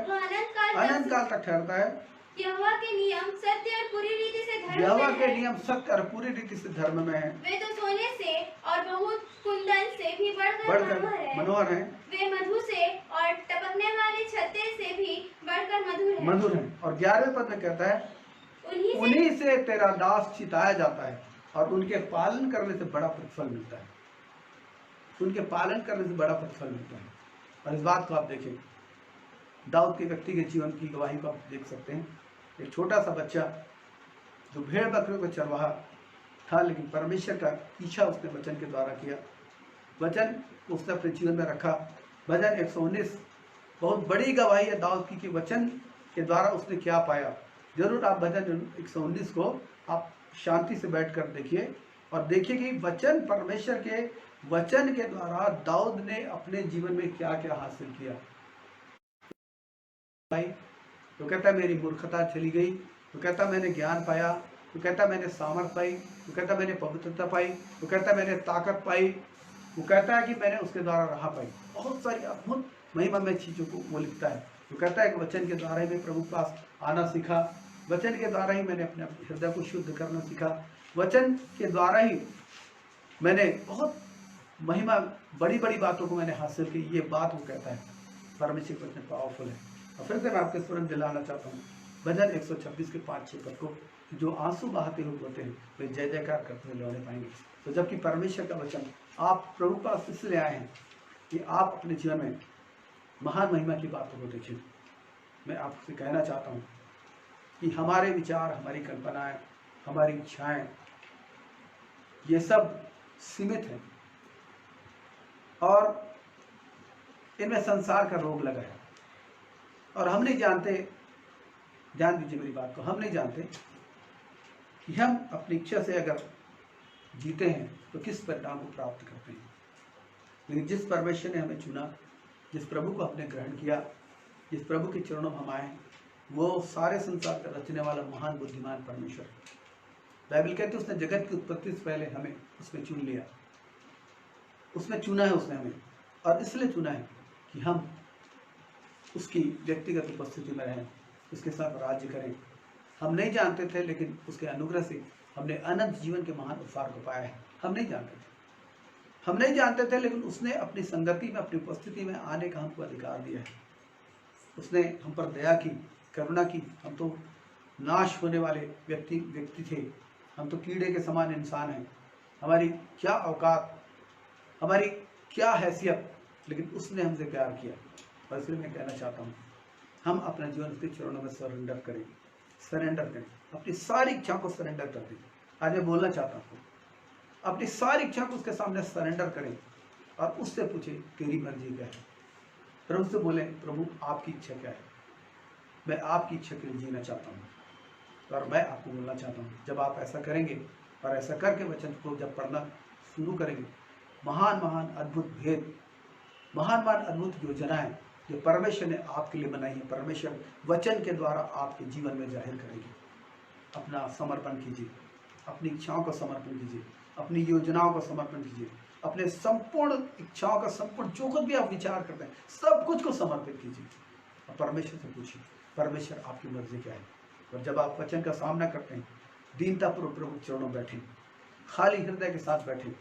S1: अनंत काल तक ठहरता है।
S2: यहोवा के नियम सत्य और पूरी रीति से धर्म
S1: यहोवा
S2: में
S1: के
S2: है।
S1: नियम सत्य और पूरी रीति से धर्म में है।
S2: वे तो सोने से और बहुत कुंदन से भी बढ़कर
S1: मनोहर है।
S2: वे मधु से और टपकने वाले छत्ते से भी बढ़कर मधुर है।
S1: और 11वें पद में कहता है उन्हीं से तेरा दास चिताया जाता है और उनके पालन करने से बड़ा प्रतिफल मिलता है। उनके पालन करने से बड़ा प्रतिफल मिलता है। और इस बात को आप देखें, दाऊद के व्यक्ति के जीवन की गवाही को आप देख सकते हैं। एक छोटा सा बच्चा जो भेड़ बकरियों को चरवाहा था, लेकिन परमेश्वर का पीछा उसने वचन के द्वारा किया। वचन उसने अपने जीवन में रखा। भजन 119 बहुत बड़ी गवाही है दाऊद की कि वचन के द्वारा उसने क्या पाया। जरूर आप भजन 119 को आप शांति से बैठकर देखिए और देखिए कि वचन, परमेश्वर के वचन के द्वारा दाऊद ने अपने जीवन में क्या क्या हासिल किया। भाई तो कहता है मेरी मूर्खता चली गई, तो कहता मैंने ज्ञान पाया, तो कहता मैंने सामर्थ पाई, तो कहता मैंने पवित्रता पाई, तो कहता मैंने ताकत पाई, वो कहता है कि मैंने उसके द्वारा राह पाई। बहुत सारी अद्भुत महिमामय चीज़ों को वो लिखता है। तो कहता है कि वचन के द्वारा ही मैं प्रभु के पास आना सीखा, वचन के द्वारा ही मैंने अपने हृदय को शुद्ध करना सीखा, वचन के द्वारा ही मैंने बहुत महिमा, बड़ी बड़ी बातों को मैंने हासिल की। ये बात वो कहता है। परमेश्वर का वचन पावरफुल है। और फिर से मैं आपके स्मरण दिलाना चाहता हूँ भजन 126 के 5-6 पद को, जो आंसू बहाते हुए होते हैं वे जय जयकार करते हुए लौटे पाएंगे। तो जबकि परमेश्वर का वचन आप प्रभु पास इसलिए आए हैं कि आप अपने जीवन में महान महिमा की बातों को देखें। मैं आपसे कहना चाहता हूँ कि हमारे विचार, हमारी कल्पनाएं, हमारी इच्छाएं, ये सब सीमित हैं और इनमें संसार का रोग लगा है। और हम नहीं जानते, ध्यान दीजिए मेरी बात को, हम नहीं जानते कि हम अपनी इच्छा से अगर जीते हैं तो किस परिणाम को प्राप्त करते हैं। लेकिन जिस परमेश्वर ने हमें चुना, जिस प्रभु को हमने ग्रहण किया, जिस प्रभु के चरणों में हम आए, वो सारे संसार का रचने वाला महान बुद्धिमान परमेश्वर है। बाइबल कहती है उसने जगत की उत्पत्ति से पहले हमें उसमें चुन लिया, उसमें चुना है उसने हमें, और इसलिए चुना है कि हम उसकी व्यक्तिगत उपस्थिति में रहें, उसके साथ राज्य करें। हम नहीं जानते थे, लेकिन उसके अनुग्रह से हमने अनंत जीवन के महान उपहार को पाया है। हम नहीं जानते थे, लेकिन उसने अपनी संगति में, अपनी उपस्थिति में आने का हमको अधिकार दिया है। उसने हम पर दया की, करुणा की। हम तो नाश होने वाले व्यक्ति थे, हम तो कीड़े के समान इंसान हैं। हमारी क्या औकात, हमारी क्या हैसियत, लेकिन उसने हमसे प्यार किया। और इसलिए मैं कहना चाहता हूँ हम अपना जीवन उसके चरणों में सरेंडर करें, अपनी सारी इच्छा को सरेंडर कर दें। आज मैं बोलना चाहता हूँ अपनी सारी इच्छा को उसके सामने सरेंडर करें और उससे पूछे तेरी मर्जी क्या है। प्रभु से बोले प्रभु आपकी इच्छा क्या है, मैं आपकी इच्छा के लिए जीना चाहता हूँ। और मैं आपको बोलना चाहता हूँ जब आप ऐसा करेंगे और ऐसा करके वचन को जब पढ़ना शुरू करेंगे, महान महान अद्भुत भेद, महान महान अद्भुत योजनाएं जो परमेश्वर ने आपके लिए बनाई है, परमेश्वर वचन के द्वारा आपके जीवन में जाहिर करेंगे। अपना समर्पण कीजिए, अपनी इच्छाओं का समर्पण कीजिए, अपनी योजनाओं का समर्पण कीजिए, अपने संपूर्ण इच्छाओं का, संपूर्ण जो कुछ भी आप विचार करते हैं सब कुछ को समर्पित कीजिए और परमेश्वर से पूछिए परमेश्वर आपकी मर्जी क्या है। और जब आप वचन का सामना करते हैं, दीनतापूर्वक प्रभु के चरणों बैठे, खाली हृदय के साथ बैठे,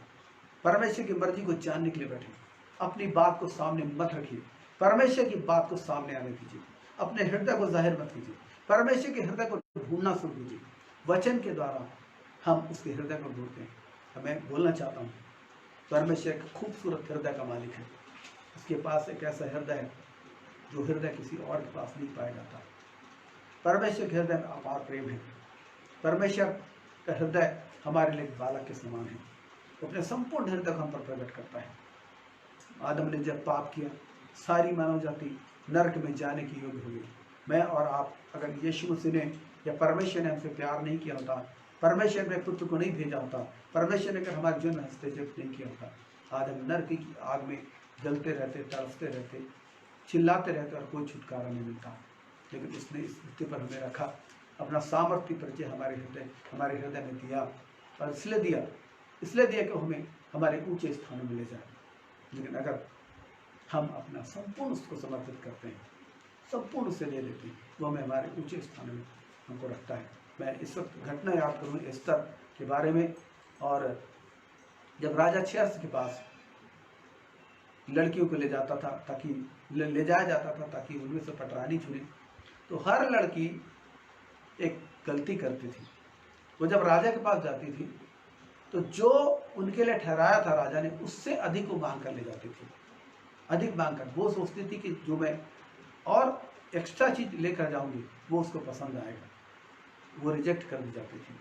S1: परमेश्वर की मर्जी को जानने के लिए बैठे। अपनी बात को सामने मत रखिए, परमेश्वर की बात को सामने आने दीजिए। अपने हृदय को जाहिर मत कीजिए, परमेश्वर के हृदय को ढूंढना शुरू कीजिए। वचन के द्वारा हम उसके हृदय को ढूंढते हैं। मैं बोलना चाहता हूँ परमेश्वर एक खूबसूरत हृदय का मालिक है। उसके पास एक ऐसा हृदय है जो हृदय किसी और के पास नहीं पाया जाता। परमेश्वर के हृदय में अपार प्रेम है। परमेश्वर का हृदय हमारे लिए बालक के समान है। वो अपने संपूर्ण हृदय को हम पर प्रकट करता है। आदम ने जब पाप किया, सारी मानव जाति नरक में जाने की योग्य हो गई। मैं और आप अगर यीशु मसीह ने या परमेश्वर ने हमसे प्यार नहीं किया होता, परमेश्वर ने पुत्र को नहीं भेजा होता, परमेश्वर ने अगर हमारे जीवन में हस्तक्षेप नहीं किया होता, आज हम नरक की आग में जलते रहते, तरसते रहते, चिल्लाते रहते और कोई छुटकारा नहीं मिलता। लेकिन उसने इस पृथ्वी पर हमें रखा, अपना सामर्थ्य परिचय हमारे हृदय में दिया। और इसलिए दिया कि हमें हमारे ऊंचे स्थानों में ले जाए। लेकिन अगर हम अपना संपूर्ण उसको समर्पित करते हैं, संपूर्ण उसे ले लेते हैं, वो हमें हमारे ऊंचे स्थानों में हमको रखता है। मैं इस वक्त घटना याद करूँ एस्तर के बारे में। और जब राजा अहश्वेरोश के पास लड़कियों को ले जाता था ताकि ले जाया जाता था ताकि उनमें से पटरानी चुने, तो हर लड़की एक गलती करती थी। वो जब राजा के पास जाती थी तो जो उनके लिए ठहराया था राजा ने, उससे अधिक वो मांग कर ले जाती थी, अधिक मांग कर। वो सोचती थी कि जो मैं और एक्स्ट्रा चीज लेकर जाऊंगी वो उसको पसंद आएगा, वो रिजेक्ट कर दी जाती थी।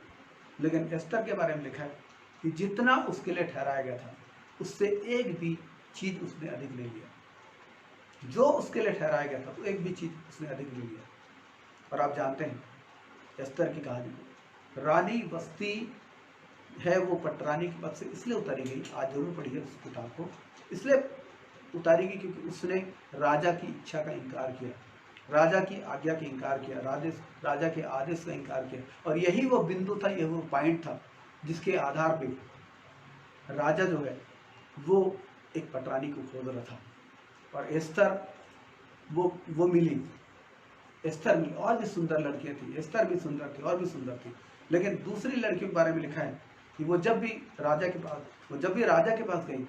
S1: लेकिन एस्तर के बारे में लिखा है कि जितना उसके लिए ठहराया गया था उससे एक भी चीज उसने अधिक ले लिया। जो उसके लिए ठहराया गया था तो एक भी चीज उसने अधिक ले लिया। और आप जानते हैं एस्तर की कहानी, रानी वस्ती है वो पटरानी के पद से इसलिए उतारी गई, आज जरूर पढ़ी है उस किताब को, इसलिए उतारी गई क्योंकि उसने राजा की इच्छा का इनकार किया, राजा की आज्ञा का इनकार किया, राजा के आदेश का इनकार किया। और यही वो बिंदु था, यही वो पॉइंट था जिसके आधार पे राजा जो है वो एक पटरानी को खोज रहा था। और एस्तर वो मिली, एस्तर मिली। और भी सुंदर लड़कियां थी, एस्तर भी सुंदर थी और भी सुंदर थी। लेकिन दूसरी लड़कियों के बारे में लिखा है कि वो जब भी राजा के पास गई,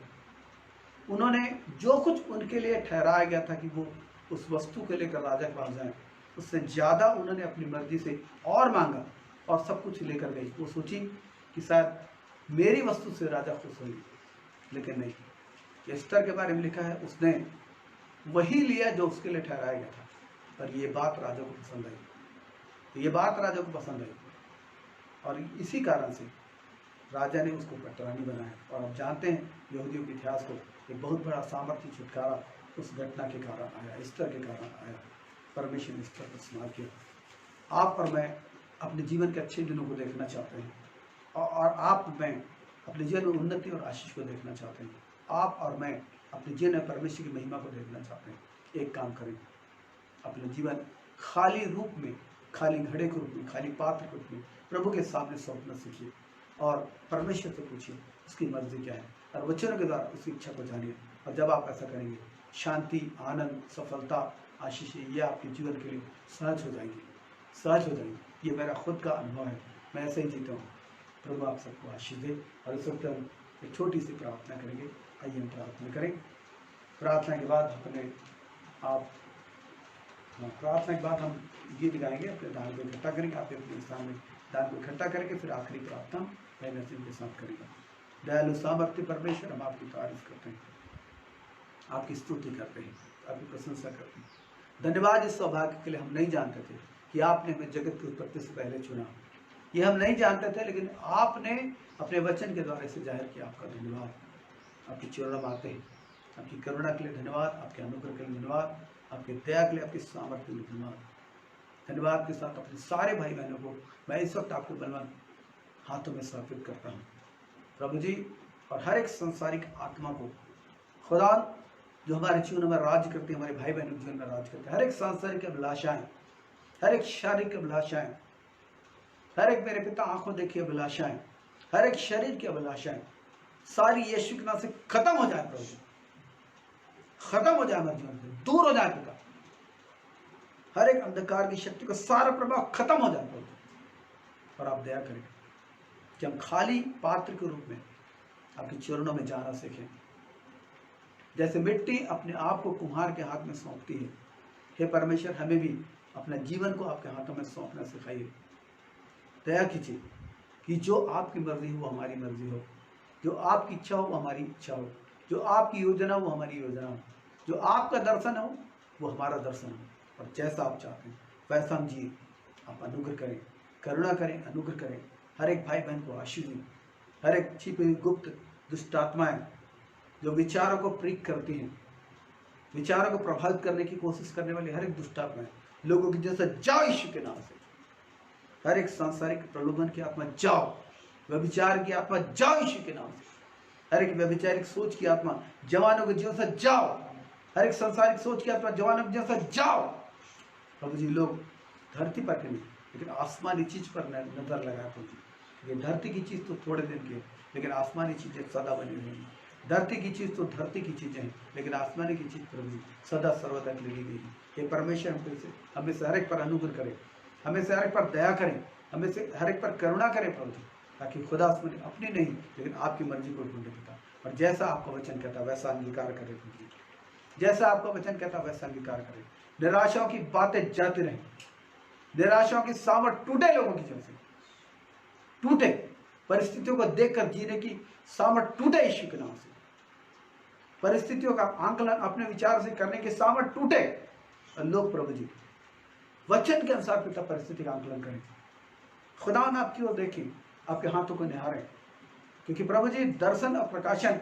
S1: उन्होंने जो कुछ उनके लिए ठहराया गया था कि वो उस वस्तु को लेकर राजा के पास जाए, उससे ज़्यादा उन्होंने अपनी मर्जी से और मांगा और सब कुछ लेकर गई। वो सोची कि शायद मेरी वस्तु से राजा खुश होंगे, लेकिन नहीं। एस्तर के बारे में लिखा है उसने वही लिया जो उसके लिए ठहराया गया था। पर ये बात राजा को पसंद आई, ये बात राजा को पसंद आई और इसी कारण से राजा ने उसको पटरानी बनाया। और आप जानते हैं यहूदियों के इतिहास को एक बहुत बड़ा सामर्थ्य छुटकारा उस घटना के कारण आया, एस्तर के कारण आया। परमेश्वर ने एस्तर को इस्तेमाल किया। आप और मैं अपने जीवन के अच्छे दिनों को देखना चाहते हैं और आप मैं अपने जीवन में उन्नति और आशीष को देखना चाहते हैं। आप और मैं अपने जीवन में परमेश्वर की महिमा को देखना चाहते हैं। एक काम करें, अपना जीवन खाली रूप में, खाली घड़े के रूप में, खाली पात्र के रूप में प्रभु के सामने सौंपना सीखिए और परमेश्वर से पूछिए उसकी मर्जी क्या है और वचनों के द्वारा उसकी इच्छा को जानिए। और जब आप ऐसा करेंगे, शांति, आनंद, सफलता, आशीष ये आपके जीवन के लिए सहज हो जाएंगी, सहज हो जाएंगी। ये मेरा खुद का अनुभव है, मैं ऐसे ही जीता हूँ। प्रभु आप सबको आशीष दे। और इस वक्त हम एक छोटी सी प्रार्थना करेंगे। आइए हम प्रार्थना करें। प्रार्थना के बाद प्रार्थना के बाद हम गीत गाएंगे, अपने दान को इकट्ठा करेंगे। आप अपने स्थान में दान को इकट्ठा करके फिर आखिरी प्रार्थना भाई नसीम के साथ करेंगे। दयालु सामर्थ्य परमेश्वर, हम आपकी तारीफ करते हैं, आपकी स्तुति करते हैं, आपकी प्रशंसा करते हैं। धन्यवाद इस सौभाग्य के लिए। हम नहीं जानते थे कि आपने हमें जगत की उत्पत्ति से पहले चुना, ये हम नहीं जानते थे, लेकिन आपने अपने वचन के द्वारा इसे जाहिर किया। आपका धन्यवाद। आपकी चरणों में आते हैं। आपकी करुणा के लिए धन्यवाद, आपके अनुग्रह के लिए धन्यवाद, आपके दया के लिए, आपकी सामर्थ्य के लिए धन्यवाद। धन्यवाद के साथ अपने सारे भाई बहनों को मैं इस वक्त आपके बलवंत हाथों में समर्पित करता हूँ प्रभु जी। और हर एक संसारिक आत्मा को खुदा जो हमारे जीवन में राज करते हैं, हमारे भाई बहनों के जीवन में राज करते हैं, हर एक सांसारिक अभिलाषाएं, हर एक शारीरिक अभिलाषाएं, हर एक मेरे पिता आंखों देखी अभिलाषाएं, हर एक शरीर की अभिलाषाएं सारी यीशु के नाम से खत्म हो जाए प्रभु, खत्म हो जाए हमारे जीवन से, दूर हो जाए पिता। हर एक अंधकार की शक्ति का सारा प्रभाव खत्म हो जाए प्रभु। और आप दया करें कि हम खाली पात्र के रूप में आपके चरणों में जाना सीखें। जैसे मिट्टी अपने आप को कुम्हार के हाथ में सौंपती है, हे परमेश्वर हमें भी अपना जीवन को आपके हाथों में सौंपना सिखाइए। दया कीजिए कि जो आपकी मर्जी हो हमारी मर्जी हो, जो आपकी इच्छा हो वो हमारी इच्छा हो, जो आपकी योजना हो वो हमारी योजना हो, जो आपका दर्शन हो वो हमारा दर्शन हो। और जैसा आप चाहते हैं वैसा हम जिए। आप अनुग्रह करें, करुणा करें, अनुग्रह करें। हर एक भाई बहन को आशीष दें। हर एक छिपी हुई गुप्त दुष्ट आत्माएं जो विचारों को प्रीक करती हैं, विचारों को प्रभावित करने की कोशिश करने वाली हर एक दुष्ट आत्माएं लोगों की जैसे जाओ यीशु के नाम से। हर एक सांसारिक प्रलोभन की आत्मा जाओ, व्यभिचार की आत्मा जाओ यीशु के नाम से। हर एक व्यभिचारिक सोच की आत्मा जवानों के जीवन से जाओ। हर एक सांसारिक सोच की आत्मा जवानों के जीवन से जाओ। प्रभु जी लोग धरती पर नहीं लेकिन आसमानी चीज पर नजर लगाए प्रभु जी। ये धरती की चीज तो थोड़े दिन की है, लेकिन आसमानी चीजें सदा बनी हुई हैं। धरती की चीज तो धरती की चीजें हैं, लेकिन आसमानी की चीज प्रभु जी सदा सर्वदा के लिए गई है। ये परमेश्वर हमें से हर एक पर अनुग्रह करे हमें से हर एक पर दया करें, हमें से हर एक पर करुणा करें प्रभु जी, ताकि खुदा अपनी नहीं लेकिन आपकी मर्जी को ढूंढे पिता। और जैसा आपका वचन कहता है वैसा अंगीकार करें प्रभु जी, जैसा आपका वचन कहता है वैसा अंगीकार करें। निराशाओं की बातें जाती रहें, निराशाओं की सामर्थ टूटे, लोगों की जैसे टूटे, परिस्थितियों को देखकर जीने की सामर्थ टूटे यीशु के नाम से। परिस्थितियों का आंकलन अपने विचार से करने की सामर्थ टूटे और लोग प्रभु जी वचन के अनुसार पिता परिस्थिति का आंकलन करें। खुदा ने आपकी ओर देखें, आपके हाथों को निहारें, क्योंकि प्रभु जी दर्शन और प्रकाशन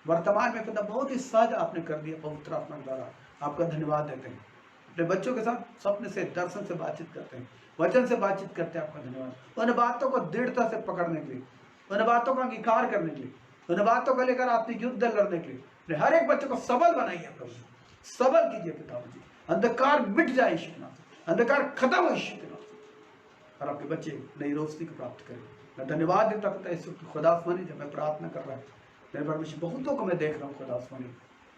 S1: वर्तमान में पिता बहुत ही सहज आपने कर दिया पवित्र आत्मा द्वारा। आपका धन्यवाद देते हैं। अपने बच्चों के साथ सपने से दर्शन से बातचीत करते हैं, वचन से बातचीत करते हैं। आपका धन्यवाद उन बातों को दृढ़ता से पकड़ने के लिए, उन बातों का अंगीकार करने के लिए, उन बातों को लेकर आपने युद्ध लड़ने के लिए हर एक बच्चे को सबल बनाइए प्रभु, सबल कीजिए पिताजी। अंधकार मिट जाए यीशु के नाम से, अंधकार खत्म हो यीशु के नाम से, और आपके बच्चे नई रोशनी को प्राप्त करें। मैं धन्यवाद देता पिता इस खुदा स्वामी, जब मैं प्रार्थना कर रहा हूँ मेरे परमेश्वर बहुतों को मैं देख रहा हूँ खुदा स्वामी,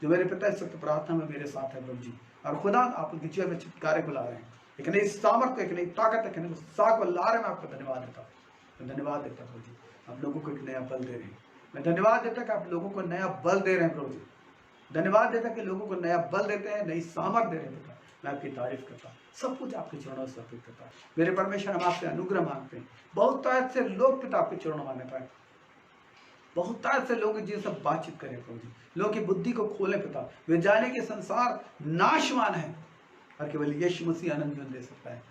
S1: जो मेरे पिता इस वक्त प्रार्थना में मेरे साथ है प्रभु जी। और खुदा आप उनके जीवन में छुटकारे को ला रहे हैं, एक नई सामर्थ्य, एक नई ताकत, एक नई उत्साह को ला रहे हैं। मैं आपको धन्यवाद देता हूँ, मैं धन्यवाद देता प्रभु जी। आप लोगों को एक नया बल दे रहे हैं। मैं धन्यवाद देता कि आप लोगों को नया बल दे रहे हैं प्रभु जी। धन्यवाद देता कि लोगों को नया बल देते हैं, नई सामर्थ दे रहे हैं पिता। मैं आपकी तारीफ करता हूँ, सब कुछ आपके चरणों से अर्पित करता हूँ। मेरे परमेश्वर हम आपसे अनुग्रह मांगते हैं। बहुत तायत से लोग पिता आपके चरणों में आने पाए, बहुत तायत से लोग जिनसे बातचीत करें प्रभु जी, लोगों की बुद्धि को खोले पिता। वे जाने के संसार नाशवान है और केवल यीशु मसीह आनंद जीवन दे सकता है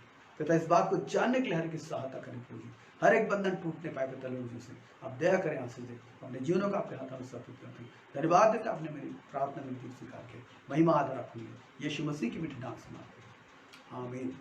S1: पिता। इस बात को जानने के लिए हर एक सहायता करें प्रभु जी, हर एक बंधन टूटने पाए पिता लोगों से। आप दया करें, आशीष दें, अपने जीवनों का आपके हाथों में समर्पित करते हैं। धन्यवाद देते आपने मेरी प्रार्थना में स्वीकार किया। महिमा आदर आपके लिए यीशु मसीह की मीठी नाम से मांगते हैं, आमीन।